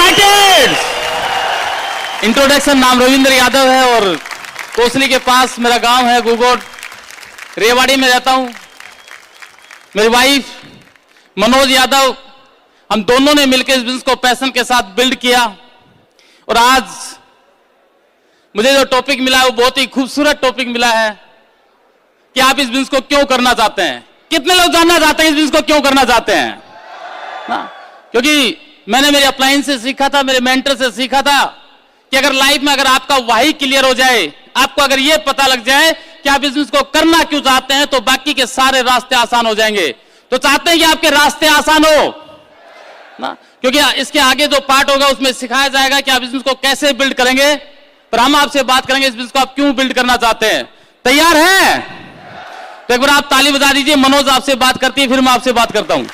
Excited. Introduction, नाम रविंद्र यादव है और कोसली के पास मेरा गांव है गुगोट, रेवाड़ी में रहता हूं। मेरी वाइफ मनोज यादव, हम दोनों ने मिलकर इस बिजनेस को पैशन के साथ बिल्ड किया और आज मुझे जो टॉपिक मिला है वो बहुत ही खूबसूरत टॉपिक मिला है कि आप इस बिजनेस को क्यों करना चाहते हैं। कितने लोग जानना चाहते हैं इस बिजनेस को क्यों करना चाहते हैं ना? क्योंकि मैंने मेरे अपलाइन से सीखा था, मेरे मेंटर से सीखा था कि अगर लाइफ में अगर आपका वाही क्लियर हो जाए, आपको अगर ये पता लग जाए कि आप इस बिजनेस को करना क्यों चाहते हैं, तो बाकी के सारे रास्ते आसान हो जाएंगे। तो चाहते हैं कि आपके रास्ते आसान हो ना, क्योंकि इसके आगे जो पार्ट होगा उसमें सिखाया जाएगा कि आप इस बिजनेस को कैसे बिल्ड करेंगे। पर हम आपसे बात करेंगे इस बिजनेस को आप क्यों बिल्ड करना चाहते हैं। तैयार हैं? तो एक बार आप ताली बजा दीजिए। मनोज आपसे बात करती है, फिर मैं आपसे बात करता हूं।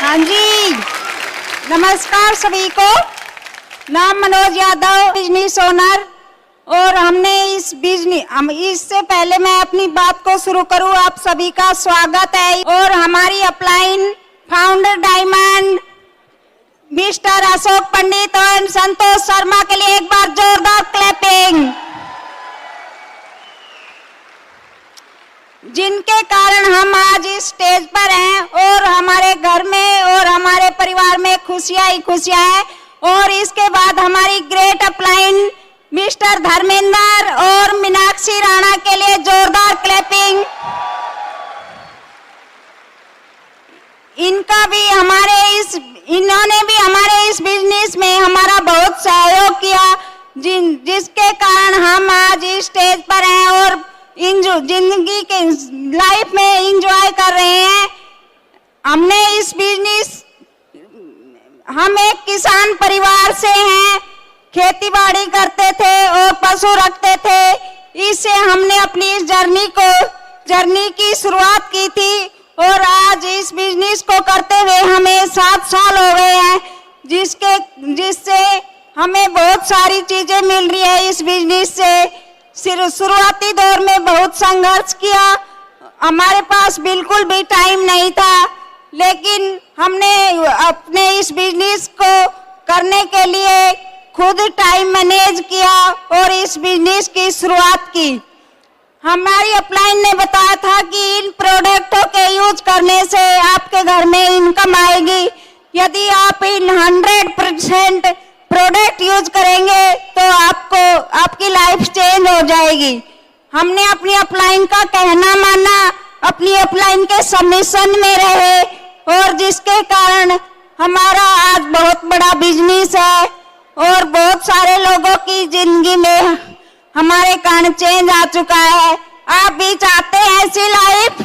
हाँ जी, नमस्कार सभी को। नाम मनोज यादव, बिजनेस ओनर। और हमने इस बिजनेस, इससे पहले मैं अपनी बात को शुरू करूं, आप सभी का स्वागत है। और हमारी upline founder diamond mister Ashok Pandit और संतोष शर्मा के लिए एक बार जोरदार क्लैपिंग, जिनके कारण हम आज इस स्टेज पर हैं और हमारे घर में और हमारे परिवार में खुशियां ही खुशियां हैं। और इसके बाद हमारी ग्रेट अपलाइन मिस्टर धर्मेंद्र और मीनाक्षी राणा के लिए जोरदार क्लैपिंग। इन्होंने भी हमारे इस बिजनेस में हमारा बहुत सहयोग किया, जिसके कारण हम आज इस स्टेज पर हैं और जिंदगी के लाइफ में एंजॉय कर रहे हैं। हमने इस बिजनेस, हम एक किसान परिवार से हैं, खेती बाड़ी करते थे और पशु रखते थे। इससे हमने अपनी इस जर्नी की शुरुआत की थी और आज इस बिजनेस को करते हुए हमें 7 साल हो गए हैं, जिससे हमें बहुत सारी चीजें मिल रही है इस बिजनेस से। शुरुआती दौर में बहुत संघर्ष किया, हमारे पास बिल्कुल भी टाइम नहीं था, लेकिन हमने अपने इस बिजनेस को करने के लिए खुद टाइम मैनेज किया और इस बिजनेस की शुरुआत की। हमारी अपलाइन ने बताया था कि इन प्रोडक्टों के यूज करने से आपके घर में इनकम आएगी। यदि आप इन 100% प्रोडक्ट यूज करेंगे तो आपकी लाइफ चेंज हो जाएगी। हमने अपनी अपलाइन का कहना माना, अपनी अपलाइन के सबमिशन में रहे और जिसके कारण हमारा आज बहुत बड़ा बिजनेस है और बहुत सारे लोगों की जिंदगी में हमारे कारण चेंज आ चुका है। आप भी चाहते हैं ऐसी लाइफ,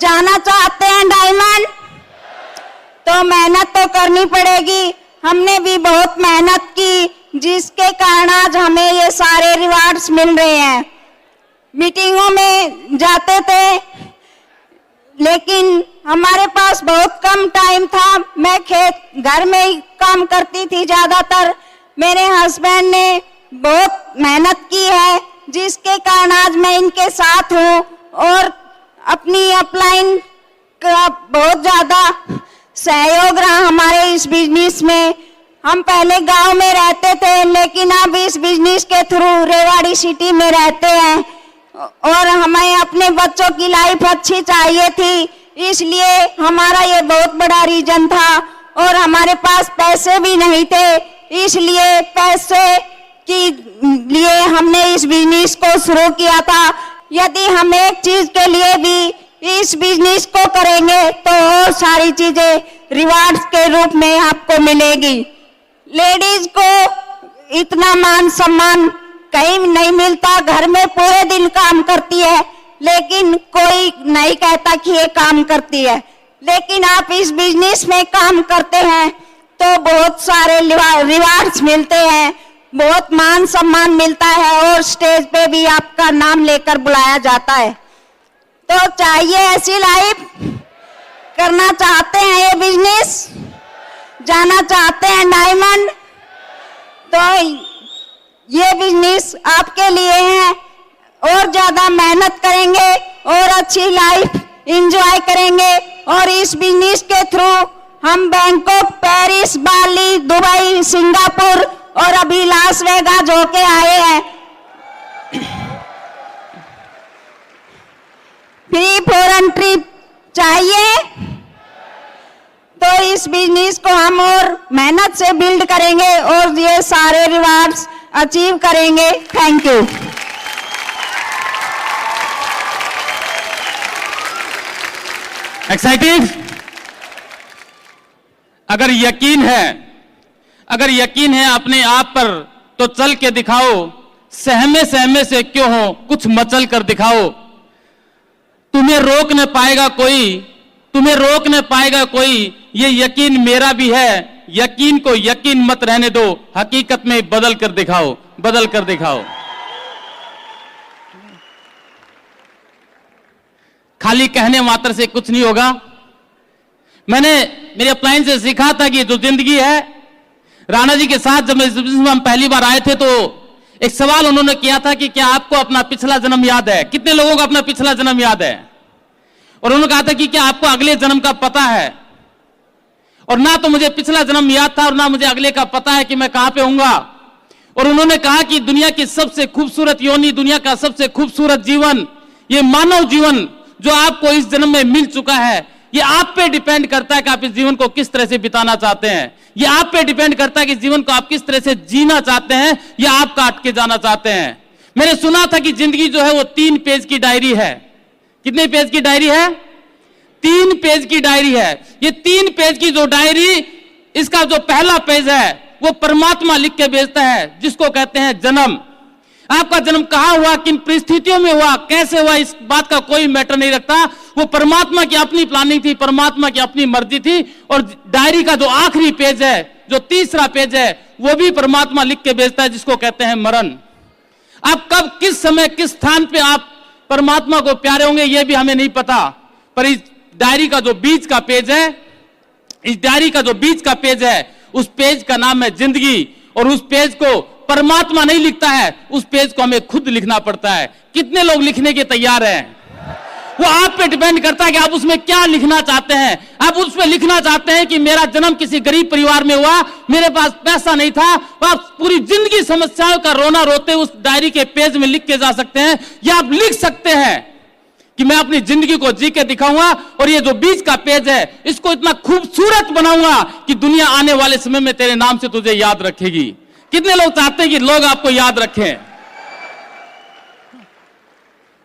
जाना चाहते हैं डायमंड, तो मेहनत तो करनी पड़ेगी। हमने भी बहुत मेहनत की, जिसके कारण आज हमें ये सारे रिवार्ड्स मिल रहे हैं। मीटिंगों में जाते थे, लेकिन हमारे पास बहुत कम टाइम था। मैं घर में ही काम करती थी ज्यादातर। मेरे हस्बैंड ने बहुत मेहनत की है, जिसके कारण आज मैं इनके साथ हूँ और अपनी अपलाइन का बहुत ज्यादा सहयोग रहा हमारे इस बिजनेस में। हम पहले गांव में रहते थे, लेकिन अब इस बिजनेस के थ्रू रेवाड़ी सिटी में रहते हैं और हमें अपने बच्चों की लाइफ अच्छी चाहिए थी, इसलिए हमारा ये बहुत बड़ा रीजन था। और हमारे पास पैसे भी नहीं थे, इसलिए पैसे के लिए हमने इस बिजनेस को शुरू किया था। यदि हम एक चीज के लिए भी इस बिजनेस को करेंगे तो और सारी चीजें रिवार्ड्स के रूप में आपको मिलेगी। लेडीज को इतना मान सम्मान कहीं नहीं मिलता, घर में पूरे दिन काम करती है, लेकिन कोई नहीं कहता कि ये काम करती है। लेकिन आप इस बिजनेस में काम करते हैं तो बहुत सारे रिवार्ड्स मिलते हैं, बहुत मान सम्मान मिलता है और स्टेज पे भी आपका नाम लेकर बुलाया जाता है। तो चाहिए ऐसी लाइफ, करना चाहते हैं ये बिजनेस, जाना चाहते हैं डायमंड, तो ये बिजनेस आपके लिए है। और ज्यादा मेहनत करेंगे और अच्छी लाइफ एंजॉय करेंगे और इस बिजनेस के थ्रू हम बैंकॉक, पेरिस, बाली, दुबई, सिंगापुर और अभी लास वेगास होके आए हैं। फ्री फॉरेन ट्रिप चाहिए तो इस बिजनेस को हम और मेहनत से बिल्ड करेंगे और ये सारे रिवार्ड्स अचीव करेंगे। Thank you. एक्साइटेड? अगर यकीन है अपने आप पर तो चल के दिखाओ, सहमे से क्यों हो, कुछ मचल कर दिखाओ। तुम्हें रोक न पाएगा कोई, ये यकीन मेरा भी है। यकीन को यकीन मत रहने दो, हकीकत में बदल कर दिखाओ। खाली कहने मात्र से कुछ नहीं होगा। मैंने मेरे अपलाइन से सीखा था कि जो जिंदगी है, राणा जी के साथ जब हम पहली बार आए थे तो एक सवाल उन्होंने किया था कि क्या आपको अपना पिछला जन्म याद है? कितने लोगों को अपना पिछला जन्म याद है? और उन्होंने कहा था कि क्या आपको अगले जन्म का पता है? और ना तो मुझे पिछला जन्म याद था और ना मुझे अगले का पता है कि मैं कहां पे होऊंगा। और उन्होंने कहा कि दुनिया की सबसे खूबसूरत योनि, दुनिया का सबसे खूबसूरत जीवन, ये मानव जीवन जो आपको इस जन्म में मिल चुका है, ये आप पे डिपेंड करता है कि आप इस जीवन को किस तरह से बिताना चाहते हैं। ये आप पे डिपेंड करता है कि इस जीवन को आप किस तरह से जीना चाहते हैं या आप काट के जाना चाहते हैं। मैंने सुना था कि जिंदगी जो है वो 3 पेज की डायरी है। कितने पेज की डायरी है? 3 पेज की डायरी है। ये 3 पेज की जो डायरी, इसका जो पहला पेज है वो परमात्मा लिख के भेजता है, जिसको कहते हैं जन्म। आपका जन्म कहां हुआ, किन परिस्थितियों में हुआ, कैसे हुआ, इस बात का कोई मैटर नहीं रखता। वो परमात्मा की अपनी प्लानिंग थी, परमात्मा की अपनी मर्जी थी। और डायरी का जो आखिरी पेज है, जो तीसरा पेज है, वो भी परमात्मा लिख के भेजता है, जिसको कहते हैं मरण। आप कब, किस समय, किस स्थान पे आप परमात्मा को प्यारे होंगे ये भी हमें नहीं पता। पर इस डायरी का जो बीच का पेज है, उस पेज का नाम है जिंदगी। और उस पेज को परमात्मा नहीं लिखता है, उस पेज को हमें खुद लिखना पड़ता है। कितने लोग लिखने के तैयार हैं? वो आप पे डिपेंड करता है कि आप उसमें क्या लिखना चाहते हैं। आप उसमें लिखना चाहते हैं कि मेरा जन्म किसी गरीब परिवार में हुआ, मेरे पास पैसा नहीं था, तो आप पूरी जिंदगी समस्याओं का रोना रोते उस डायरी के पेज में लिख के जा सकते हैं। या आप लिख सकते हैं कि मैं अपनी जिंदगी को जी के दिखाऊंगा और ये जो बीच का पेज है इसको इतना खूबसूरत बनाऊंगा कि दुनिया आने वाले समय में तेरे नाम से तुझे याद रखेगी। कितने लोग चाहते हैं कि लोग आपको याद रखें?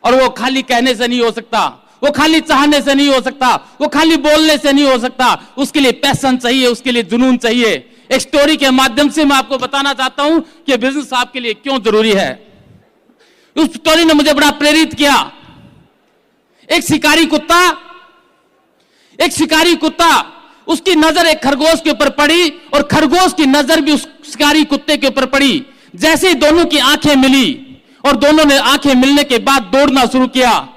और वो खाली कहने से नहीं हो सकता, वो खाली चाहने से नहीं हो सकता, वो खाली बोलने से नहीं हो सकता। उसके लिए पैशन चाहिए, उसके लिए जुनून चाहिए। एक स्टोरी के माध्यम से मैं आपको बताना चाहता हूं कि बिजनेस आपके लिए क्यों जरूरी है। उस स्टोरी ने मुझे बड़ा प्रेरित किया। एक शिकारी कुत्ता, उसकी नजर एक खरगोश के ऊपर पड़ी और खरगोश की नजर भी उस शिकारी कुत्ते के ऊपर पड़ी। जैसे ही दोनों की आंखें मिली और दोनों ने आंखें मिलने के बाद दौड़ना शुरू किया।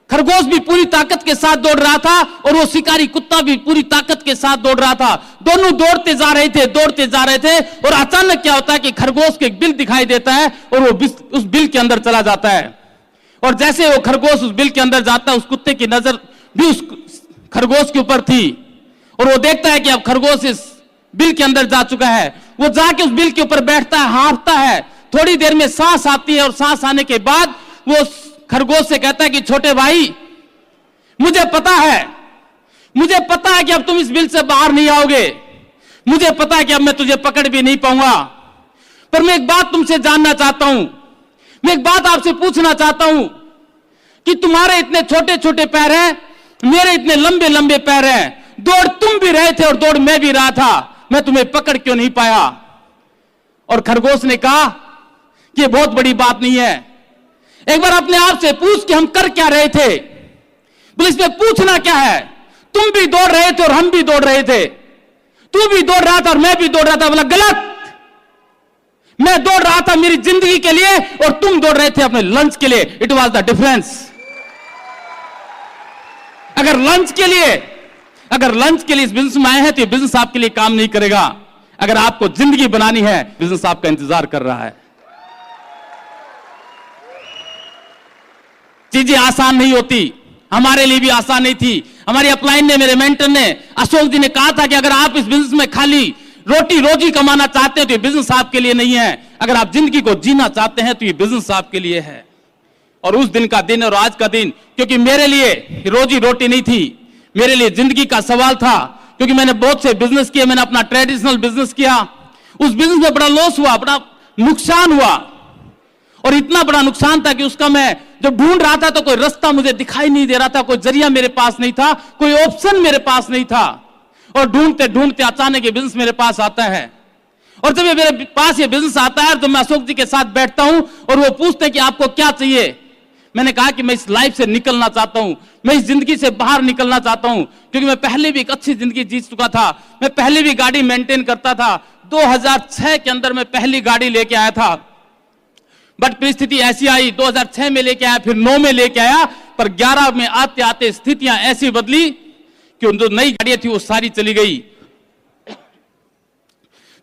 खरगोश भी पूरी ताकत के साथ दौड़ रहा था और वो शिकारी कुत्ता भी पूरी ताकत के साथ दौड़ रहा था। दोनों दौड़ते जा रहे थे और अचानक क्या होता है कि खरगोश को एक बिल दिखाई देता है और वो उस बिल के अंदर चला जाता है। और जैसे वो खरगोश उस बिल के अंदर जाता है, उस कुत्ते की नजर भी उस खरगोश के ऊपर थी और वो देखता है कि अब खरगोश इस बिल के अंदर जा चुका है। वो जाके उस बिल के ऊपर बैठता है, हाँफता है। थोड़ी देर में सांस आती है और सांस आने के बाद वो खरगोश से कहता है कि छोटे भाई, मुझे पता है कि अब तुम इस बिल से बाहर नहीं आओगे। मुझे पता है कि अब मैं तुझे पकड़ भी नहीं पाऊंगा, पर मैं एक बात तुमसे जानना चाहता हूं। मैं एक बात आपसे पूछना चाहता हूं कि तुम्हारे इतने छोटे छोटे पैर हैं, मेरे इतने लंबे लंबे पैर हैं। दौड़ तुम भी रहे थे और दौड़ मैं भी रहा था, मैं तुम्हें पकड़ क्यों नहीं पाया? और खरगोश ने कहा कि यह बहुत बड़ी बात नहीं है। एक बार अपने आप से पूछ कि हम कर क्या रहे थे। बोले इसमें पूछना क्या है? तुम भी दौड़ रहे थे और हम भी दौड़ रहे थे। तू भी दौड़ रहा था और मैं भी दौड़ रहा था। बोला गलत, मैं दौड़ रहा था मेरी जिंदगी के लिए और तुम दौड़ रहे थे अपने लंच के लिए। It was the difference. अगर लंच के लिए इस बिजनेस में आए हैं तो ये बिजनेस आपके लिए काम नहीं करेगा। अगर आपको जिंदगी बनानी है, बिजनेस आपका इंतजार कर रहा है। चीजें आसान नहीं होती, हमारे लिए भी आसान नहीं थी। हमारी अपलाइन ने, मेरे मेंटर ने, अशोक जी ने कहा था कि अगर आप इस बिजनेस में खाली रोटी रोजी कमाना चाहते हैं तो ये बिजनेस आपके लिए नहीं है, अगर आप जिंदगी को जीना चाहते हैं तो ये बिजनेस आपके लिए है। और उस दिन का दिन और आज का दिन, क्योंकि मेरे लिए रोजी रोटी नहीं थी, मेरे लिए जिंदगी का सवाल था, क्योंकि मैंने बहुत से बिजनेस किए, मैंने अपना ट्रेडिशनल बिजनेस किया, उस बिजनेस में बड़ा लॉस हुआ, बड़ा नुकसान हुआ, और इतना बड़ा नुकसान था कि उसका मैं जब ढूंढ रहा था तो कोई रास्ता मुझे दिखाई नहीं दे रहा था, कोई जरिया मेरे पास नहीं था, कोई ऑप्शन मेरे पास नहीं था। और ढूंढते ढूंढते अचानक ये बिजनेस मेरे पास आता है, और जब ये मेरे पास ये बिजनेस आता है तो मैं अशोक जी के साथ बैठता हूं और वो पूछते हैं कि आपको क्या चाहिए। मैंने कहा कि मैं इस लाइफ से निकलना चाहता हूं, मैं इस जिंदगी से बाहर निकलना चाहता हूं, क्योंकि मैं पहले भी एक अच्छी जिंदगी जीत चुका था, मैं पहले भी गाड़ी मेंटेन करता था, 2006 के अंदर मैं पहली गाड़ी लेके आया था, बट परिस्थिति ऐसी आई, 2006 में लेके आया, फिर 9 में लेके आया, पर 11 में आते आते स्थितियां ऐसी बदली कि जो नई गाड़ियां थी वो सारी चली गई,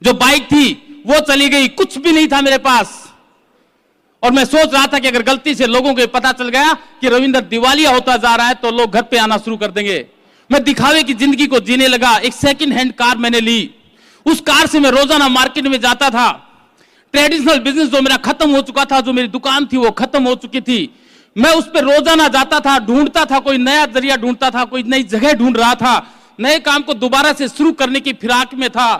जो बाइक थी वो चली गई, कुछ भी नहीं था मेरे पास। और मैं सोच रहा था कि अगर गलती से लोगों को पता चल गया कि रविंद्र दिवालिया होता जा रहा है तो लोग घर पे आना शुरू कर देंगे। मैं दिखावे की जिंदगी को जीने लगा। एक सेकंड हैंड कार मैंने ली, उस कार से मैं रोजाना मार्केट में जाता था। ट्रेडिशनल बिजनेस जो मेरा खत्म हो चुका था, जो मेरी दुकान थी वो खत्म हो चुकी थी, मैं उस पर रोजाना जाता था, ढूंढता था, कोई नया जरिया ढूंढता था, कोई नई जगह ढूंढ रहा था, नए काम को दोबारा से शुरू करने की फिराक में था।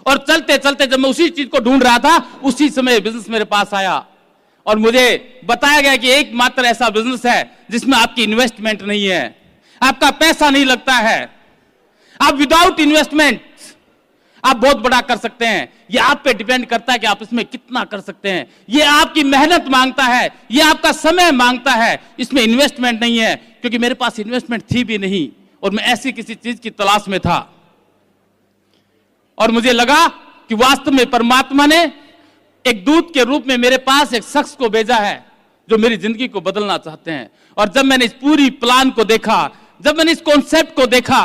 और चलते चलते जब मैं उसी चीज को ढूंढ रहा था, उसी समय बिजनेस मेरे पास आया और मुझे बताया गया कि एकमात्र ऐसा बिजनेस है जिसमें आपकी इन्वेस्टमेंट नहीं है, आपका पैसा नहीं लगता है, आप विदाउट इन्वेस्टमेंट आप बहुत बड़ा कर सकते हैं। ये आप पे डिपेंड करता है कि आप इसमें कितना कर सकते हैं। ये आपकी मेहनत मांगता है, ये आपका समय मांगता है, इसमें इन्वेस्टमेंट नहीं है। क्योंकि मेरे पास इन्वेस्टमेंट थी भी नहीं और मैं ऐसी किसी चीज की तलाश में था, और मुझे लगा कि वास्तव में परमात्मा ने एक दूत के रूप में मेरे पास एक शख्स को भेजा है जो मेरी जिंदगी को बदलना चाहते हैं। और जब मैंने इस पूरी प्लान को देखा, जब मैंने इस कॉन्सेप्ट को देखा,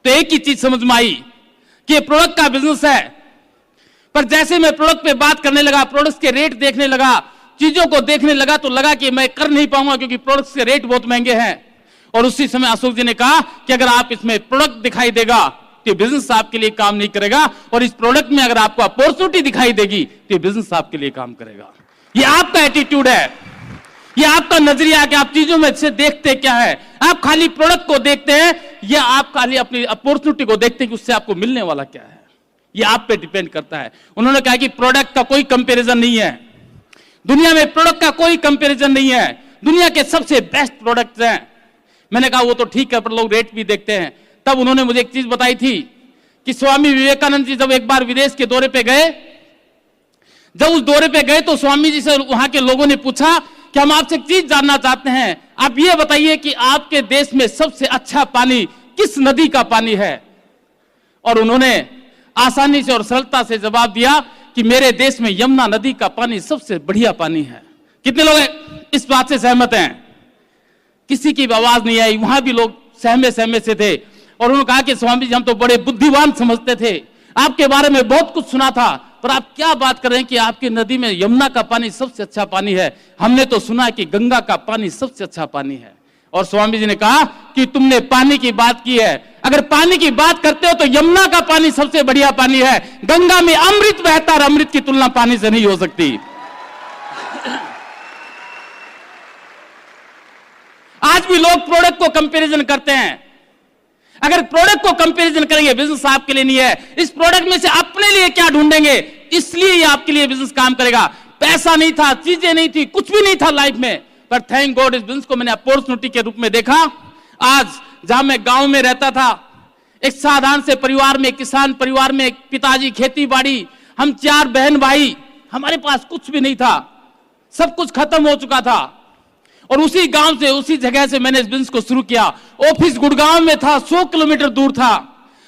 तो एक ही चीज समझ में आई कि ये प्रोडक्ट का बिजनेस है। पर जैसे मैं प्रोडक्ट पे बात करने लगा, प्रोडक्ट्स के रेट देखने लगा, चीजों को देखने लगा, तो लगा कि मैं कर नहीं पाऊंगा क्योंकि प्रोडक्ट्स के रेट बहुत महंगे हैं। और उसी समय अशोक जी ने कहा कि अगर आप इसमें प्रोडक्ट दिखाई देगा तो बिजनेस आपके लिए काम नहीं करेगा, और इस प्रोडक्ट में अगर आपको अपॉर्चुनिटी दिखाई देगी तो बिजनेस आपके लिए काम करेगा। ये आपका एटीट्यूड है, ये आपका नजरिया है कि आप चीजों में से देखते क्या है। आप खाली प्रोडक्ट को देखते हैं या आप खाली अपनी अपॉर्चुनिटी को देखते हैं कि उससे आपको मिलने वाला क्या है। ये आप पे डिपेंड करता है। उन्होंने कहा कि प्रोडक्ट का कोई कंपैरिजन नहीं है, दुनिया में प्रोडक्ट का कोई कंपैरिजन नहीं है, दुनिया के सबसे बेस्ट प्रोडक्ट्स हैं। मैंने कहा वो तो ठीक है, पर लोग रेट भी देखते हैं। तब उन्होंने मुझे एक चीज बताई थी कि स्वामी विवेकानंद जी जब एक बार विदेश के दौरे पे गए, जब उस दौरे पे गए तो स्वामी जी से वहां के लोगों ने पूछा कि हम आपसे एक चीज जानना चाहते हैं, आप ये बताइए कि आपके देश में सबसे अच्छा पानी किस नदी का पानी है। और उन्होंने आसानी से और सरलता से जवाब दिया कि मेरे देश में यमुना नदी का पानी सबसे बढ़िया पानी है। कितने लोग इस बात से सहमत हैं? किसी की आवाज नहीं आई, वहां भी लोग सहमे से थे। और उन्होंने कहा कि स्वामी जी हम तो बड़े बुद्धिमान समझते थे, आपके बारे में बहुत कुछ सुना था, पर आप क्या बात कर रहे हैं कि आपकी नदी में यमुना का पानी सबसे अच्छा पानी है, हमने तो सुना है कि गंगा का पानी सबसे अच्छा पानी है। और स्वामी जी ने कहा कि तुमने पानी की बात की है, अगर पानी की बात करते हो तो यमुना का पानी सबसे बढ़िया पानी है, गंगा में अमृत बहता और अमृत की तुलना पानी से नहीं हो सकती। आज भी लोग प्रोडक्ट को कंपैरिजन करते हैं। अगर प्रोडक्ट को कंपैरिजन करेंगे, बिजनेस आपके लिए नहीं है। इस प्रोडक्ट में से अपने लिए क्या ढूंढेंगे, इसलिए ये आपके लिए बिजनेस काम करेगा। पैसा नहीं था, चीजें नहीं थी, कुछ भी नहीं था लाइफ में, पर थैंक गॉड इस बिजनेस को मैंने अपॉर्चुनिटी के रूप में देखा। आज जहां मैं गांव में रहता था, एक साधारण से परिवार में, किसान परिवार में, पिताजी खेती बाड़ी, हम 4 बहन भाई, हमारे पास कुछ भी नहीं था, सब कुछ खत्म हो चुका था। और उसी गांव से, उसी जगह से मैंने इस बिजनेस को शुरू किया। ऑफिस गुड़गांव में था, 100 किलोमीटर दूर था,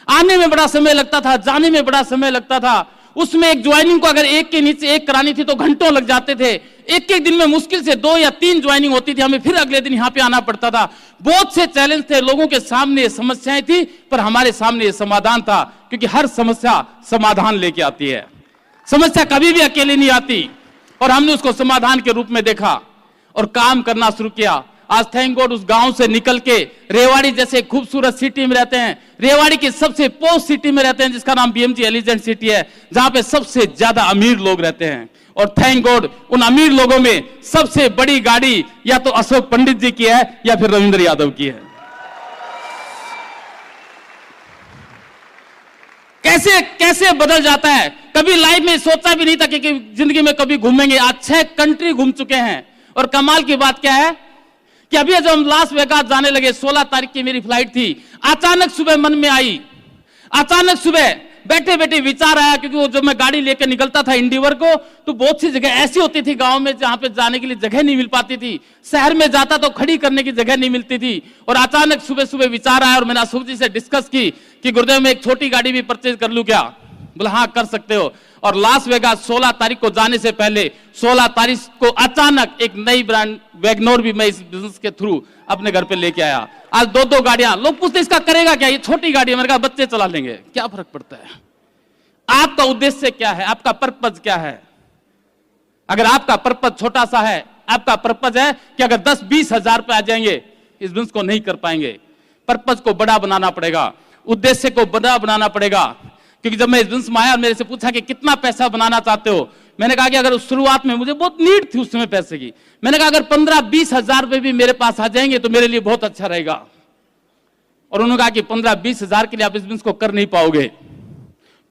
आने में बड़ा समय लगता था, जाने में बड़ा समय लगता था। उसमें एक ज्वाइनिंग को अगर एक के नीचे एक करानी थी तो घंटों लग जाते थे। एक एक दिन में मुश्किल से 2 या 3 ज्वाइनिंग होती थी, हमें फिर अगले दिन यहाँ पे आना पड़ता था। बहुत से चैलेंज थे, लोगों के सामने ये समस्याएं थी, पर हमारे सामने ये समाधान था, क्योंकि हर समस्या समाधान लेके आती है। समस्या कभी भी अकेले नहीं आती, और हमने उसको समाधान के रूप में देखा और काम करना शुरू किया। आज थैंक गॉड उस गांव से निकल के रेवाड़ी जैसे खूबसूरत सिटी में रहते हैं। रेवाड़ी की सबसे पोश सिटी में रहते हैं जिसका नाम बीएमजी एलिजेंट सिटी है, जहां पे सबसे ज्यादा अमीर लोग रहते हैं। और थैंक गॉड उन अमीर लोगों में सबसे बड़ी गाड़ी या तो अशोक पंडित जी की है या फिर रविंद्र यादव की है। कैसे कैसे बदल जाता है। कभी लाइफ में सोचा भी नहीं था कि जिंदगी में कभी घूमेंगे। आज 6 कंट्री घूम चुके हैं। और कमाल की बात क्या है कि अभी जब हम लास वेगास जाने लगे, 16 तारीख की मेरी फ्लाइट थी, अचानक सुबह मन में आई, अचानक सुबह बैठे बैठे विचार आया, क्योंकि वो जब मैं गाड़ी लेकर निकलता था इंडिवर को, तो बहुत सी जगह ऐसी होती थी गांव में जहां पे जाने के लिए जगह नहीं मिल पाती थी। शहर में जाता तो खड़ी करने की जगह नहीं मिलती थी। और अचानक सुबह सुबह विचार आया और मैंने अशोक जी से डिस्कस की कि गुरुदेव मैं एक छोटी गाड़ी भी परचेज कर लूं क्या? बोला हाँ कर सकते हो। और लास वेगास 16 तारीख को जाने से पहले 16 तारीख को अचानक एक नई ब्रांड वैगनोर भी मैं इस बिजनेस के थ्रू अपने घर पे लेके आया। आज 2-2 गाड़ियां। लोग पूछते इसका करेगा क्या? ये छोटी गाड़ी है। मैंने कहा बच्चे चला लेंगे, क्या फर्क पड़ता है। आपका उद्देश्य क्या है? आपका पर्पज क्या है? अगर आपका पर्पज छोटा सा है, आपका पर्पज है कि अगर 10-20 हजार रुपए आ जाएंगे, इस बिजनेस को नहीं कर पाएंगे। पर्पज को बड़ा बनाना पड़ेगा, उद्देश्य को बड़ा बनाना पड़ेगा। क्योंकि जब मैं इस बिजनेस में आया, मेरे से पूछा कि कितना पैसा बनाना चाहते हो, मैंने कहा कि अगर शुरुआत में मुझे बहुत नीड थी उस समय पैसे की, मैंने कहा अगर 15-20 हजार रुपए भी मेरे पास आ जाएंगे तो मेरे लिए बहुत अच्छा रहेगा। और उन्होंने कहा कि 15-20 हजार के लिए आप इस बिजनेस को कर नहीं पाओगे।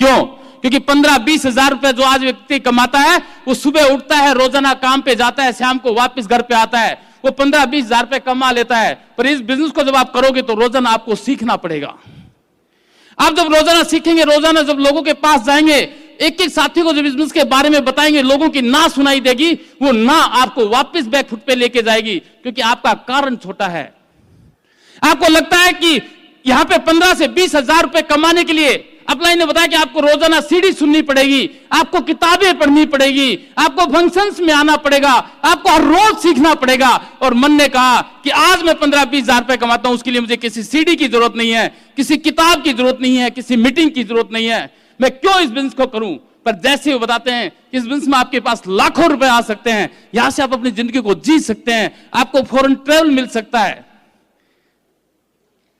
क्यों? क्योंकि 15-20 हजार रुपए जो आज व्यक्ति कमाता है, वो सुबह उठता है, रोजाना काम पे जाता है, शाम को वापस घर पे आता है, वो 15-20 हजार रुपए कमा लेता है। पर इस बिजनेस को जब आप करोगे तो रोजाना आपको सीखना पड़ेगा। आप जब रोजाना सीखेंगे, रोजाना जब लोगों के पास जाएंगे, एक एक साथी को जब इस बिजनेस के बारे में बताएंगे, लोगों की ना सुनाई देगी, वो ना आपको वापस बैक फुट पे लेके जाएगी। क्योंकि आपका कारण छोटा है। आपको लगता है कि यहां पे 15 से 20 हजार रुपए कमाने के लिए अपलाइन ने बताया कि आपको रोजाना सीडी सुननी पड़ेगी, आपको किताबें पढ़नी पड़ेगी, आपको फंक्शंस में आना पड़ेगा, आपको हर रोज सीखना पड़ेगा। और मन ने कहा कि आज मैं 15-20 हजार रुपए कमाता हूं, उसके लिए मुझे किसी सीडी की जरूरत नहीं है, किसी किताब की जरूरत नहीं है, किसी मीटिंग की जरूरत नहीं है। मैं क्यों इस बिजनेस को करूं? पर जैसे वो बताते हैं कि इस बिजनेस में आपके पास लाखों रुपए आ सकते हैं, यहां से आप अपनी जिंदगी को जी सकते हैं, आपको फॉरेन ट्रेवल मिल सकता है।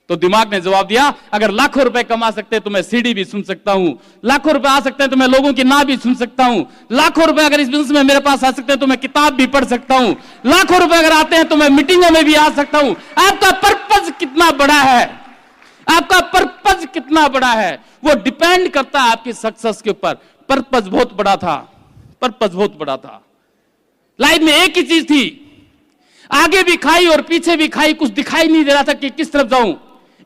तो दिमाग ने जवाब दिया, अगर लाखों रुपए कमा सकते हैं तो मैं सीडी भी सुन सकता हूं, लाखों रुपए आ सकते हैं तो मैं लोगों की ना भी सुन सकता हूं, लाखों रुपए अगर इस बिजनेस में मेरे पास आ सकते हैं तो मैं किताब भी पढ़ सकता हूं, लाखों रुपए अगर आते हैं तो मैं मीटिंगों में भी आ सकता हूं। आपका पर्पज कितना बड़ा है? आपका पर्पज कितना बड़ा है वो डिपेंड करता है आपकी सक्सेस के ऊपर। पर्पज बहुत बड़ा था, पर्पज बहुत बड़ा था। लाइफ में एक ही चीज थी, आगे भी खाई और पीछे भी खाई, कुछ दिखाई नहीं दे रहा था कि किस तरफ जाऊं।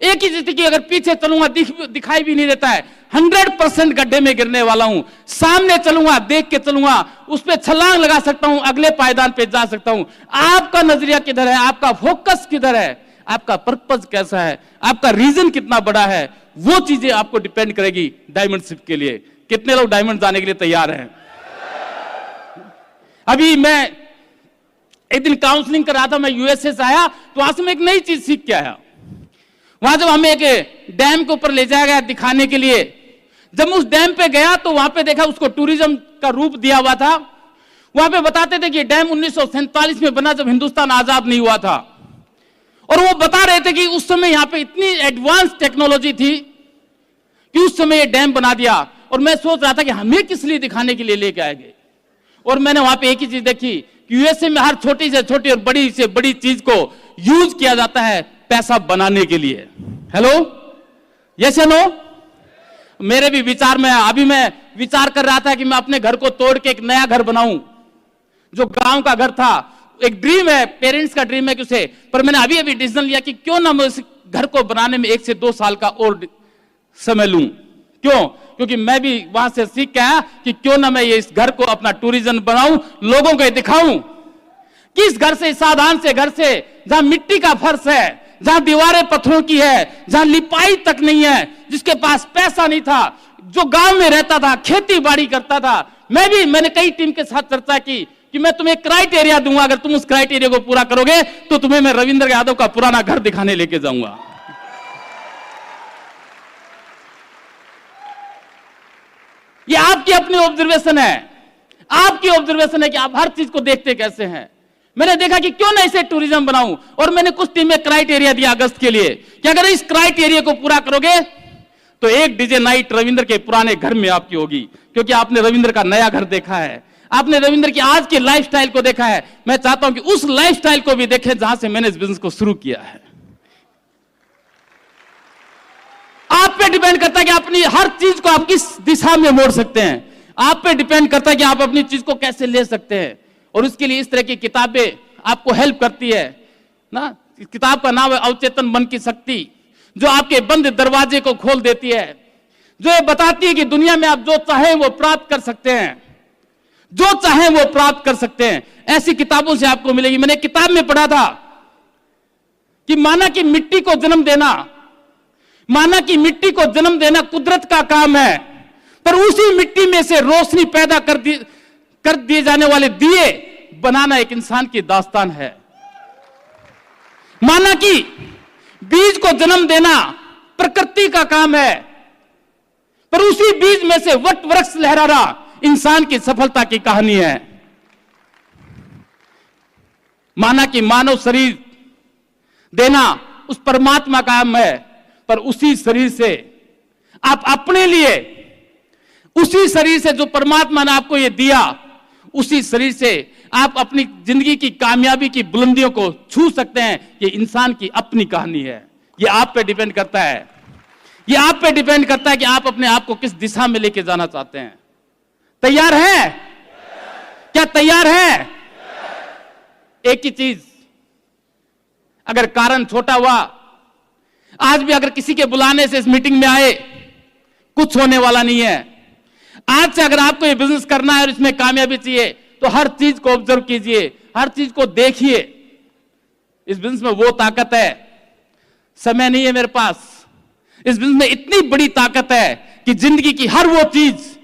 एक ही चीज थी कि अगर पीछे चलूंगा दिखाई भी नहीं देता है, 100% गड्ढे में गिरने वाला हूं। सामने चलूंगा, देख के चलूंगा, उस पर छलांग लगा सकता हूं, अगले पायदान पे जा सकता हूं। आपका नजरिया किधर है? आपका फोकस किधर है? आपका पर्पज कैसा है? आपका रीजन कितना बड़ा है? वो चीजें आपको डिपेंड करेगी डायमंडशिप के लिए। कितने लोग डायमंड जाने के लिए तैयार हैं? अभी मैं एक दिन काउंसलिंग कर रहा था, मैं यूएसए से आया तो वहां से मैं एक नई चीज सीख के आया। वहां जब हमें एक डैम के ऊपर ले जाया गया दिखाने के लिए, जब मैं उस डैम पे गया तो वहां पे देखा उसको टूरिज्म का रूप दिया हुआ था। वहां पे बताते थे कि डैम 1947 में बना, जब हिंदुस्तान आजाद नहीं हुआ था। और वो बता रहे थे कि उस समय यहां पे इतनी एडवांस टेक्नोलॉजी थी कि उस समय ये डैम बना दिया। और मैं सोच रहा था कि हमें किस लिए दिखाने के लिए लेके आएंगे। और मैंने वहां पे एक ही चीज देखी कि यूएसए में हर छोटी से छोटी और बड़ी से बड़ी चीज को यूज किया जाता है पैसा बनाने के लिए। हेलो, यस या नो? मेरे भी विचार में, अभी मैं विचार कर रहा था कि मैं अपने घर को तोड़ के एक नया घर बनाऊं। जो गांव का घर था, एक ड्रीम है, पेरेंट्स का ड्रीम है कि उसे, पर मैंने अभी अभी डिसीजन लिया कि क्यों ना मैं उस घर को बनाने में 1 से 2 साल का और समय लूं। क्यों? क्योंकि मैं भी वहां से सीख के आया कि क्यों ना मैं ये इस घर को अपना टूरिज्म बनाऊं, लोगों को दिखाऊं कि इस घर से, साधारण से घर से, जहां मिट्टी का फर्श है, जहां दीवारें पत्थरों की है, जहां लिपाई तक नहीं है, जिसके पास पैसा नहीं था, जो गांव में रहता था, खेती बाड़ी करता था। मैंने कई टीम के साथ चर्चा की कि मैं तुम्हें क्राइटेरिया दूंगा, अगर तुम उस क्राइटेरिया को पूरा करोगे तो तुम्हें मैं रविंद्र यादव का पुराना घर दिखाने लेके जाऊंगा। ये आपकी अपनी ऑब्जर्वेशन है, आपकी ऑब्जर्वेशन है कि आप हर चीज को देखते कैसे हैं। मैंने देखा कि क्यों ना इसे टूरिज्म बनाऊं, और मैंने कुछ टीम में क्राइटेरिया दिया अगस्त के लिए कि अगर इस क्राइटेरिया को पूरा करोगे तो एक डीजे नाइट रविंद्र के पुराने घर में आपकी होगी, क्योंकि आपने रविंद्र का नया घर देखा है, आपने रविंद्र की आज के लाइफस्टाइल को देखा है। मैं चाहता हूं कि उस लाइफस्टाइल को भी देखें जहां से मैंने इस बिजनेस को शुरू किया है। आप पे डिपेंड करता है कि अपनी हर चीज को आप किस दिशा में मोड़ सकते हैं, आप पे डिपेंड करता है कि आप अपनी चीज को कैसे ले सकते हैं, और उसके लिए इस तरह की किताबें आपको हेल्प करती है ना। किताब का नाम है अवचेतन मन की शक्ति, जो आपके बंद दरवाजे को खोल देती है, जो ये बताती है कि दुनिया में आप जो चाहें वो प्राप्त कर सकते हैं, जो चाहें वो प्राप्त कर सकते हैं। ऐसी किताबों से आपको मिलेगी। मैंने एक किताब में पढ़ा था कि माना कि मिट्टी को जन्म देना, माना कि मिट्टी को जन्म देना कुदरत का काम है, पर उसी मिट्टी में से रोशनी पैदा कर दिए जाने वाले दिए बनाना एक इंसान की दास्तान है। माना कि बीज को जन्म देना प्रकृति का काम है, पर उसी बीज में से वट वृक्ष लहराना इंसान की सफलता की कहानी है। माना कि मानव शरीर देना उस परमात्मा का काम है, पर उसी शरीर से आप अपने लिए, उसी शरीर से जो परमात्मा ने आपको ये दिया, उसी शरीर से आप अपनी जिंदगी की कामयाबी की बुलंदियों को छू सकते हैं। ये इंसान की अपनी कहानी है। ये आप पे डिपेंड करता है, ये आप पे डिपेंड करता है कि आप अपने आप को किस दिशा में लेके जाना चाहते हैं। तैयार हैं? क्या तैयार हैं? एक ही चीज, अगर कारण छोटा हुआ, आज भी अगर किसी के बुलाने से इस मीटिंग में आए, कुछ होने वाला नहीं है। आज से अगर आपको ये बिजनेस करना है और इसमें कामयाबी चाहिए, तो हर चीज को ऑब्जर्व कीजिए, हर चीज को देखिए। इस बिजनेस में वो ताकत है, समय नहीं है मेरे पास, इस बिजनेस में इतनी बड़ी ताकत है कि जिंदगी की हर वो चीज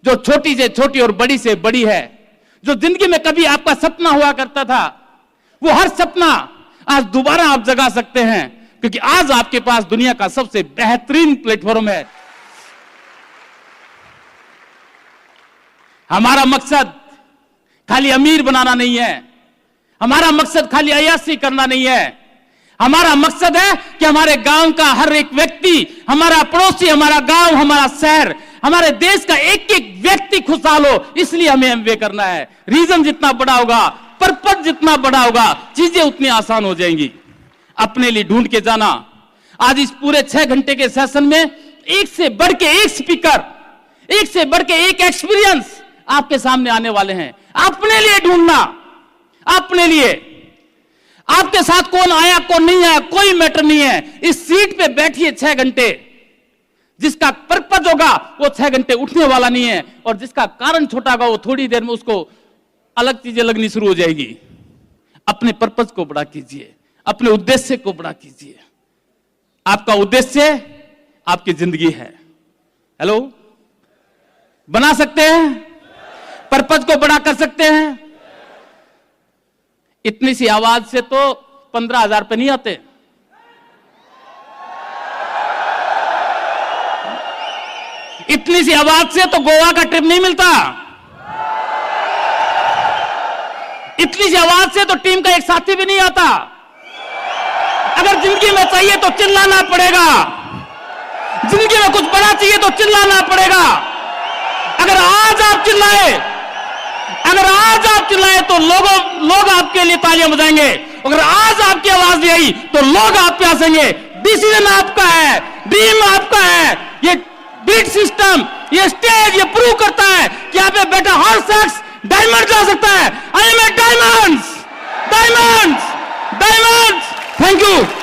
जो छोटी से छोटी और बड़ी से बड़ी है, जो जिंदगी में कभी आपका सपना हुआ करता था, वो हर सपना आज दोबारा आप जगा सकते हैं, क्योंकि आज आपके पास दुनिया का सबसे बेहतरीन प्लेटफॉर्म है। हमारा मकसद खाली अमीर बनाना नहीं है, हमारा मकसद खाली अय्याशी करना नहीं है। हमारा मकसद है कि हमारे गांव का हर एक व्यक्ति, हमारा पड़ोसी, हमारा गांव, हमारा शहर, हमारे देश का एक एक व्यक्ति खुशहाल हो। इसलिए हमें एमवे करना है। रीजन जितना बड़ा होगा, पर्पस जितना बड़ा होगा, चीजें उतनी आसान हो जाएंगी। अपने लिए ढूंढ के जाना। आज इस पूरे 6 घंटे के सेशन में एक से बढ़ के एक स्पीकर, एक से बढ़ के एक एक्सपीरियंस आपके सामने आने वाले हैं। अपने लिए ढूंढना, अपने लिए। आपके साथ कौन आया कौन नहीं आया कोई मैटर नहीं है। इस सीट पे बैठिए 6 घंटे, जिसका पर्पस होगा वो 6 घंटे उठने वाला नहीं है, और जिसका कारण छोटा होगा वो थोड़ी देर में उसको अलग चीजें लगनी शुरू हो जाएगी। अपने पर्पस को बड़ा कीजिए, अपने उद्देश्य को बड़ा कीजिए। आपका उद्देश्य आपकी जिंदगी है। हेलो, बना सकते हैं? पर्पस को बड़ा कर सकते हैं? इतनी सी आवाज से तो 15,000 रुपए नहीं आते। इतनी सी आवाज से तो गोवा का ट्रिप नहीं मिलता। इतनी सी आवाज से तो टीम का एक साथी भी नहीं आता। अगर जिंदगी में चाहिए तो चिल्लाना पड़ेगा, जिंदगी में कुछ बड़ा चाहिए तो चिल्लाना पड़ेगा। अगर आज आप चिल्लाए, अगर आज आप चिल्लाए तो लोग आपके लिए तालियां बजाएंगे। अगर आज आपकी आवाज नहीं आई तो लोग आप पे हंसेंगे। डिसीजन आपका है, ड्रीम आपका है। ये बीट सिस्टम, ये स्टेज, ये प्रूव करता है कि यहाँ पे बैठा हर शख्स डायमंड जा सकता है। I am a diamonds, diamonds, diamonds. Thank you.